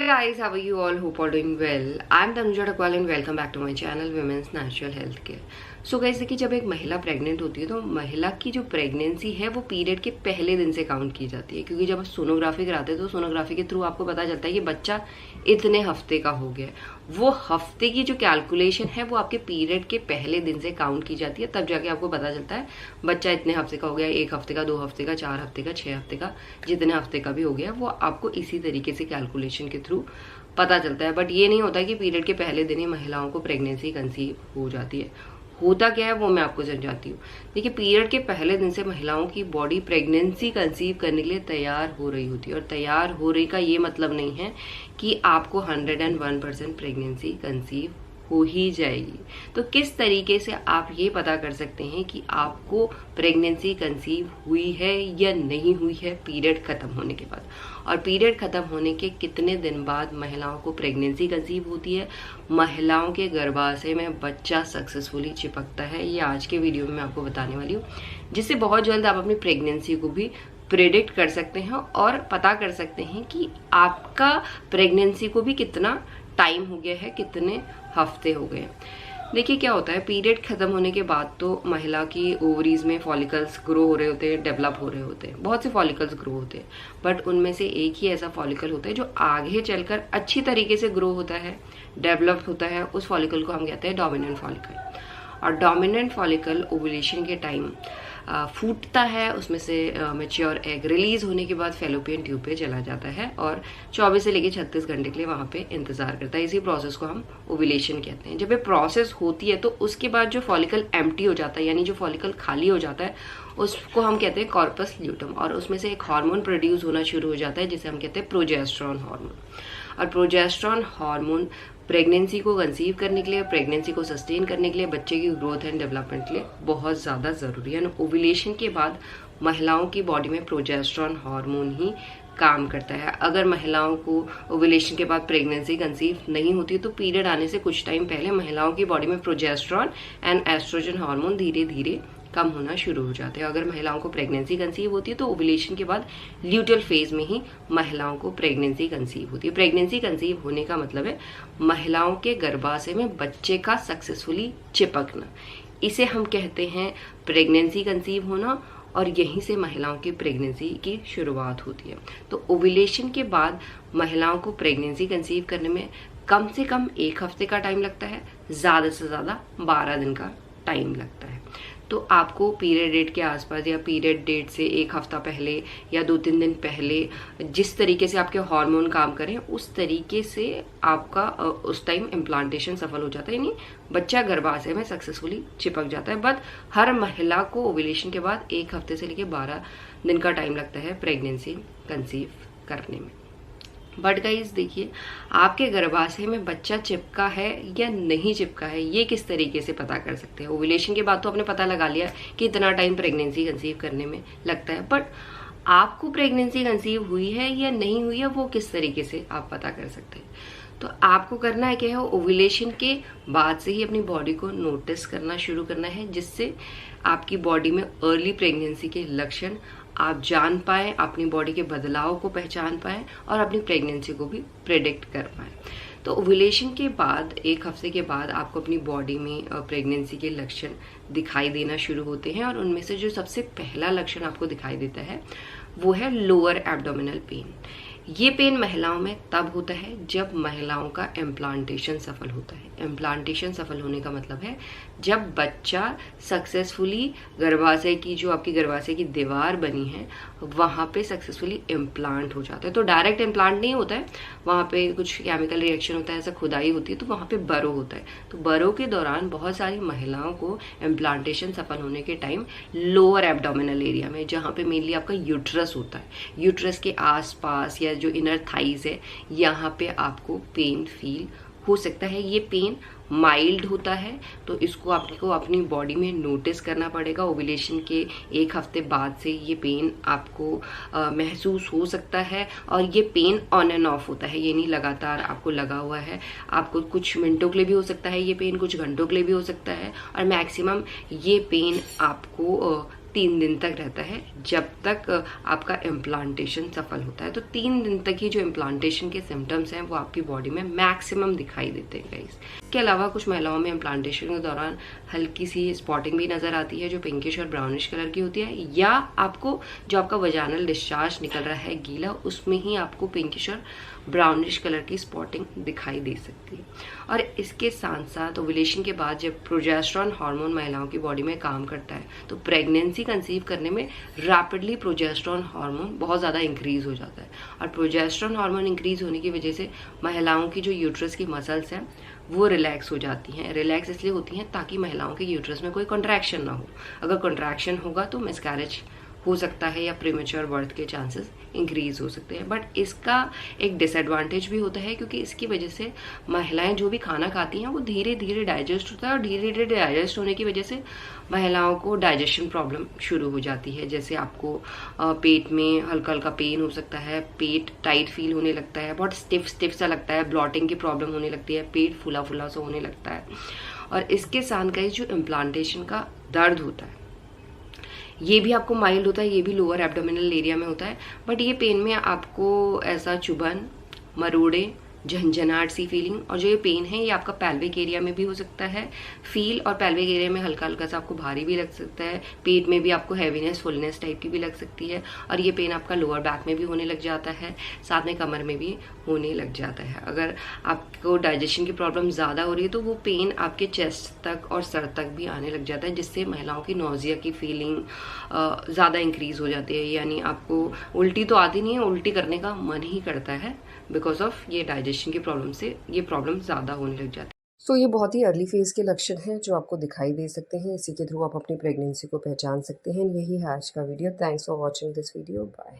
Hey guys, how are you all? Hope all doing well. I'm Tanuja Dhakwal and welcome back to my channel Women's Natural Health Care. So guys देखिए, जब एक महिला pregnant होती है तो महिला की जो प्रेगनेंसी है वो पीरियड के पहले दिन से काउंट की जाती है, क्योंकि जब आप सोनोग्राफी कराते हैं तो सोनोग्राफी के थ्रू आपको पता चलता है कि बच्चा इतने हफ्ते का हो गया है। वो हफ्ते की जो कैलकुलेशन है वो आपके पीरियड के पहले दिन से काउंट की जाती है, तब जाके आपको पता चलता है बच्चा इतने हफ्ते का हो गया, 1 हफ्ते का, 2 हफ्ते का, 4 हफ्ते का, 6 हफ्ते का, जितने हफ्ते का भी हो गया वो आपको इसी तरीके से कैलकुलेशन के थ्रू पता चलता है। बट ये नहीं होता कि पीरियड के पहले दिन ही महिलाओं को प्रेगनेंसी कंसीव हो जाती है। होता क्या है वो मैं आपको समझाती हूँ। देखिए, पीरियड के पहले दिन से महिलाओं की बॉडी प्रेगनेंसी कंसीव करने के लिए तैयार हो रही होती है, और तैयार हो रही का ये मतलब नहीं है कि आपको 101% प्रेगनेंसी कंसीव हो ही जाएगी। तो किस तरीके से आप ये पता कर सकते हैं कि आपको प्रेगनेंसी कंसीव हुई है या नहीं हुई है पीरियड खत्म होने के बाद, और पीरियड खत्म होने के कितने दिन बाद महिलाओं को प्रेगनेंसी कंसीव होती है, महिलाओं के गर्भाशय में बच्चा सक्सेसफुली चिपकता है, ये आज के वीडियो में मैं आपको बताने वाली हूँ, जिससे बहुत जल्द आप अपनी प्रेगनेंसी को भी प्रेडिक्ट कर सकते हैं और पता कर सकते हैं कि आपका प्रेगनेंसी को भी कितना टाइम हो गया है, कितने हफ्ते हो गए। देखिए क्या होता है, पीरियड खत्म होने के बाद तो महिला की ओवरीज में फॉलिकल्स ग्रो हो रहे होते हैं, डेवलप हो रहे होते हैं, बहुत से फॉलिकल्स ग्रो होते हैं, बट उनमें से एक ही ऐसा फॉलिकल होता है जो आगे चलकर अच्छी तरीके से ग्रो होता है, डेवलप होता है। उस फॉलिकल को हम कहते हैं डोमिनेंट फॉलिकल। और डोमिनेंट फॉलिकल ओवुलेशन के टाइम फूटता है, उसमें से मैच्योर एग रिलीज होने के बाद फैलोपियन ट्यूब पे चला जाता है और 24 से लेकर 36 घंटे के लिए वहां पे इंतजार करता है। इसी प्रोसेस को हम ओवुलेशन कहते हैं। जब ये प्रोसेस होती है तो उसके बाद जो फॉलिकल एम्प्टी हो जाता है, यानी जो फॉलिकल खाली हो जाता है, उसको हम कहते हैं कॉर्पस ल्यूटम, और उसमें से एक हार्मोन प्रोड्यूस होना शुरू हो जाता है जिसे हम कहते हैं प्रोजेस्टेरॉन हार्मोन। और प्रोजेस्टेरॉन हार्मोन प्रेगनेंसी को कंसीव करने के लिए, प्रेगनेंसी को सस्टेन करने के लिए, बच्चे की ग्रोथ एंड डेवलपमेंट के लिए बहुत ज़्यादा ज़रूरी है। ओवुलेशन के बाद महिलाओं की बॉडी में प्रोजेस्टेरॉन हार्मोन ही काम करता है। अगर महिलाओं को ओवुलेशन के बाद प्रेगनेंसी कंसीव नहीं होती तो पीरियड आने से कुछ टाइम पहले महिलाओं की बॉडी में प्रोजेस्टेरॉन एंड एस्ट्रोजन हार्मोन धीरे धीरे कम होना शुरू हो जाते हैं। अगर महिलाओं को प्रेगनेंसी कंसीव होती है तो ओवुलेशन के बाद ल्यूटियल फेज में ही महिलाओं को प्रेगनेंसी कंसीव होती है। प्रेगनेंसी कंसीव होने का मतलब है महिलाओं के गर्भाशय में बच्चे का सक्सेसफुली चिपकना। इसे हम कहते हैं प्रेगनेंसी कंसीव होना, और यहीं से महिलाओं की प्रेगनेंसी की शुरुआत होती है। तो ओवुलेशन के बाद महिलाओं को प्रेगनेंसी कंसीव करने में कम से कम 1 हफ्ते का टाइम लगता है, ज़्यादा से ज़्यादा 12 दिन का टाइम लगता है। तो आपको पीरियड डेट के आसपास या पीरियड डेट से 1 हफ्ता पहले या 2-3 दिन पहले जिस तरीके से आपके हार्मोन काम करें उस तरीके से आपका उस टाइम इम्प्लांटेशन सफल हो जाता है, यानी बच्चा गर्भाशय में सक्सेसफुली चिपक जाता है। बट हर महिला को ओवुलेशन के बाद 1 हफ्ते से लेकर 12 दिन का टाइम लगता है प्रेगनेंसी कंसीव करने में। बट गाइस देखिए, आपके गर्भाशय में बच्चा चिपका है या नहीं चिपका है, ये किस तरीके से पता कर सकते हैं। ओवुलेशन के बाद तो आपने पता लगा लिया कि इतना टाइम प्रेगनेंसी कंसीव करने में लगता है, बट आपको प्रेगनेंसी कंसीव हुई है या नहीं हुई है वो किस तरीके से आप पता कर सकते हैं। तो आपको करना है क्या है, ओवुलेशन के बाद से ही अपनी बॉडी को नोटिस करना शुरू करना है, जिससे आपकी बॉडी में अर्ली प्रेगनेंसी के लक्षण आप जान पाए, अपनी बॉडी के बदलाव को पहचान पाए और अपनी प्रेगनेंसी को भी प्रेडिक्ट कर पाए। तो ओवुलेशन के बाद 1 हफ्ते के बाद आपको अपनी बॉडी में प्रेगनेंसी के लक्षण दिखाई देना शुरू होते हैं, और उनमें से जो सबसे पहला लक्षण आपको दिखाई देता है वो है लोअर एब्डोमिनल पेन। ये पेन महिलाओं में तब होता है जब महिलाओं का इम्प्लांटेशन सफल होता है। इम्प्लांटेशन सफल होने का मतलब है जब बच्चा सक्सेसफुली गर्भाशय की, जो आपकी गर्भाशय की दीवार बनी है, वहां पे सक्सेसफुली इम्प्लांट हो जाता है। तो डायरेक्ट इम्प्लांट नहीं होता है, वहां पे कुछ केमिकल रिएक्शन होता है, ऐसा खुदाई होती है, तो वहां पे बरो होता है। तो बरो के दौरान बहुत सारी महिलाओं को इम्प्लांटेशन सफल होने के टाइम लोअर एब्डोमिनल एरिया में, जहाँ पे मेनली आपका यूट्रस होता है, यूट्रस के आसपास या जो इनर थाइज है, यहाँ पे आपको पेन फील हो सकता है। ये पेन माइल्ड होता है, तो इसको आपको अपनी बॉडी में नोटिस करना पड़ेगा। ओवुलेशन के 1 हफ्ते बाद से ये पेन आपको महसूस हो सकता है, और ये पेन ऑन एंड ऑफ होता है, ये नहीं लगातार आपको लगा हुआ है। आपको कुछ मिनटों के लिए भी हो सकता है ये पेन, कुछ घंटों के लिए भी हो सकता है, और मैक्सिमम ये पेन आपको 3 दिन तक रहता है, जब तक आपका इम्प्लांटेशन सफल होता है। तो 3 दिन तक ही जो इम्प्लांटेशन के सिम्टम्स हैं वो आपकी बॉडी में मैक्सिमम दिखाई देते हैं गाइस। इसके अलावा कुछ महिलाओं में इम्प्लांटेशन के दौरान हल्की सी स्पॉटिंग भी नजर आती है जो पिंकिश और ब्राउनिश कलर की होती है, या आपको जो आपका वजानल डिस्चार्ज निकल रहा है गीला, उसमें ही आपको पिंकिश और ब्राउनिश कलर की स्पॉटिंग दिखाई दे सकती है। और इसके साथ साथ ओव्यूलेशन के बाद जब प्रोजेस्टेरॉन हार्मोन महिलाओं की बॉडी में काम करता है तो प्रेगनेंसी कंसीव करने में रैपिडली प्रोजेस्टेरॉन हार्मोन बहुत ज़्यादा इंक्रीज हो जाता है। और प्रोजेस्टेरॉन हार्मोन इंक्रीज होने की वजह से महिलाओं की जो यूट्रस की मसल्स हैं वो रिलैक्स हो जाती हैं। रिलैक्स इसलिए होती हैं ताकि महिलाओं के यूट्रस में कोई कॉन्ट्रैक्शन ना हो। अगर कॉन्ट्रैक्शन होगा तो मिसकैरेज हो सकता है या प्रीमेच्योर बर्थ के चांसेस इंक्रीज हो सकते हैं। बट इसका एक डिसएडवांटेज भी होता है क्योंकि इसकी वजह से महिलाएं जो भी खाना खाती हैं वो धीरे धीरे डाइजेस्ट होता है, और धीरे धीरे डाइजेस्ट होने की वजह से महिलाओं को डाइजेशन प्रॉब्लम शुरू हो जाती है। जैसे आपको पेट में हल्का हल्का पेन हो सकता है, पेट टाइट फील होने लगता है, बहुत स्टिफ स्टिफ सा लगता है, ब्लॉटिंग की प्रॉब्लम होने लगती है, पेट फूला फूला सा होने लगता है। और इसके साथ का जो इम्प्लांटेशन का दर्द होता है ये भी आपको माइल्ड होता है, ये भी लोअर एब्डोमिनल एरिया में होता है। बट ये पेन में आपको ऐसा चुभन, मरोड़े, झंझनाहट सी फीलिंग, और जो ये पेन है ये आपका पेल्विक एरिया में भी हो सकता है फील, और पेल्विक एरिया में हल्का हल्का सा आपको भारी भी लग सकता है। पेट में भी आपको हैवीनेस, फुलनेस टाइप की भी लग सकती है। और ये पेन आपका लोअर बैक में भी होने लग जाता है, साथ में कमर में भी होने लग जाता है। अगर आपको डाइजेशन की प्रॉब्लम ज़्यादा हो रही है तो वो पेन आपके चेस्ट तक और सर तक भी आने लग जाता है, जिससे महिलाओं की नोजिया की फीलिंग ज़्यादा इंक्रीज हो जाती है। यानी आपको उल्टी तो आती नहीं है, उल्टी करने का मन ही करता है बिकॉज ऑफ ये डाइजेशन की प्रॉब्लम से ये प्रॉब्लम ज़्यादा होने लग जाती है। सो ये बहुत ही अर्ली फेज़ के लक्षण हैं जो आपको दिखाई दे सकते हैं। इसी के थ्रू आप अपनी प्रेगनेंसी को पहचान सकते हैं। यही है आज का video. Thanks for watching this video. Bye.